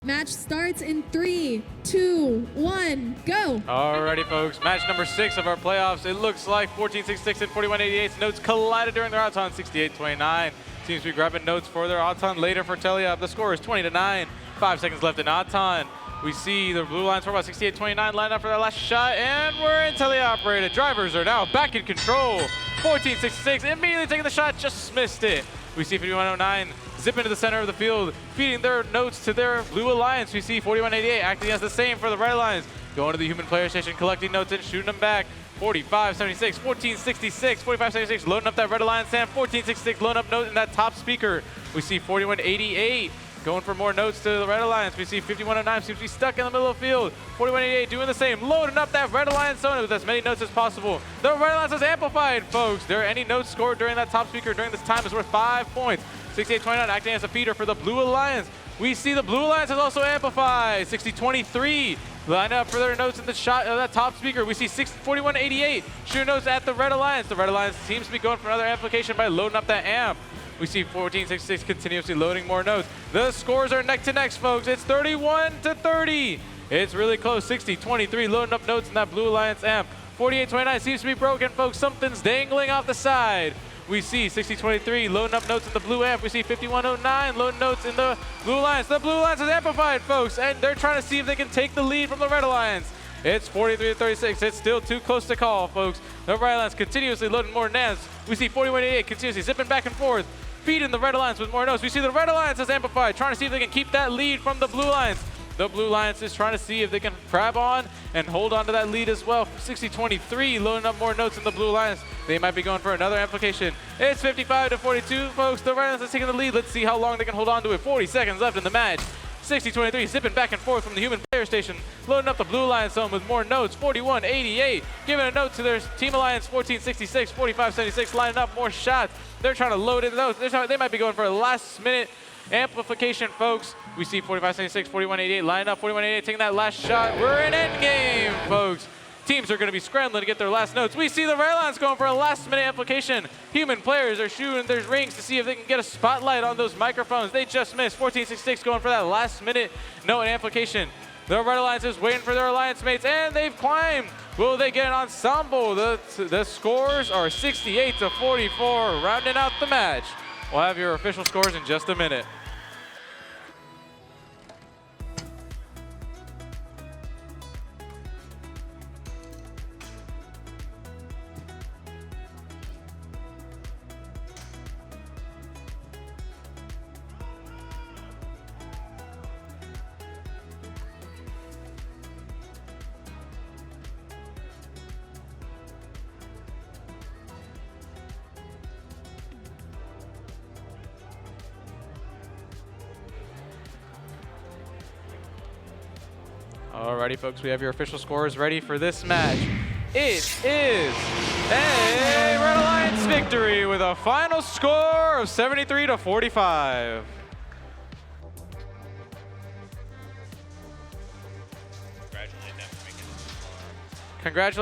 Match starts in 3, 2, 1, go. Alrighty, folks. Match number 6 of our playoffs. It looks like 1466 and 4188's notes collided during their Auton 68-29. Seems to be grabbing notes for their Auton later for Teleop. The score is 20-9. 5 seconds left in Auton. We see the blue lines for about 68-29 line up for their last shot, and we're in teleoperated. Drivers are now back in control. 1466 immediately taking the shot, just missed it. We see 5109 zip into the center of the field, feeding their notes to their blue alliance. We see 4188 acting as the same for the red alliance. Going to the human player station, collecting notes and shooting them back. 4576, 1466, 4576 loading up that red alliance, and 1466 loading up notes in that top speaker. We see 4188 going for more notes to the red alliance. We see 5109 seems to be stuck in the middle of the field. 4188 doing the same, loading up that red alliance zone with as many notes as possible. The red alliance is amplified, folks. There are any notes scored during that top speaker during this time is worth 5 points. 6829 acting as a feeder for the blue alliance. We see the blue alliance is also amplified. 6023 line up for their notes in the shot of that top speaker. We see 4188 shooting notes at the red alliance. The red alliance seems to be going for another amplification by loading up that amp. We see 1466 continuously loading more notes. The scores are neck to neck, folks. It's 31-30. It's really close. 6023 loading up notes in that blue alliance amp. 4829 seems to be broken, folks. Something's dangling off the side. We see 6023 loading up notes in the blue amp. We see 5109 loading notes in the blue alliance. The blue alliance is amplified, folks, and they're trying to see if they can take the lead from the red alliance. It's 43-36. It's still too close to call, folks. The red alliance continuously loading more nans. We see 4188 continuously zipping back and forth, feeding the red alliance with more notes. We see the red alliance is amplified, trying to see if they can keep that lead from the blue alliance. The blue alliance is trying to see if they can grab on and hold on to that lead as well. 6023 loading up more notes in the blue alliance. They might be going for another amplification. It's 55-42, folks. The red alliance is taking the lead. Let's see how long they can hold on to it. 40 seconds left in the match. 6023 zipping back and forth from the human player station, loading up the blue alliance zone with more notes. 4188 giving a note to their team alliance. 1466, 4576 lining up more shots. They're trying to load in those. They might be going for a last minute amplification, folks. We see 4576, 4188 lining up. 4188 taking that last shot. We're in endgame, folks. Teams are going to be scrambling to get their last notes. We see the red alliance going for a last minute amplification. Human players are shooting their rings to see if they can get a spotlight on those microphones. They just missed. 1466 going for that last minute note and amplification. The red alliance is waiting for their alliance mates, and they've climbed. Will they get an ensemble? The scores are 68-44, rounding out the match. We'll have your official scores in just a minute. Alrighty, folks, we have your official scores ready for this match. It is a Red Alliance victory with a final score of 73-45. Congratulations.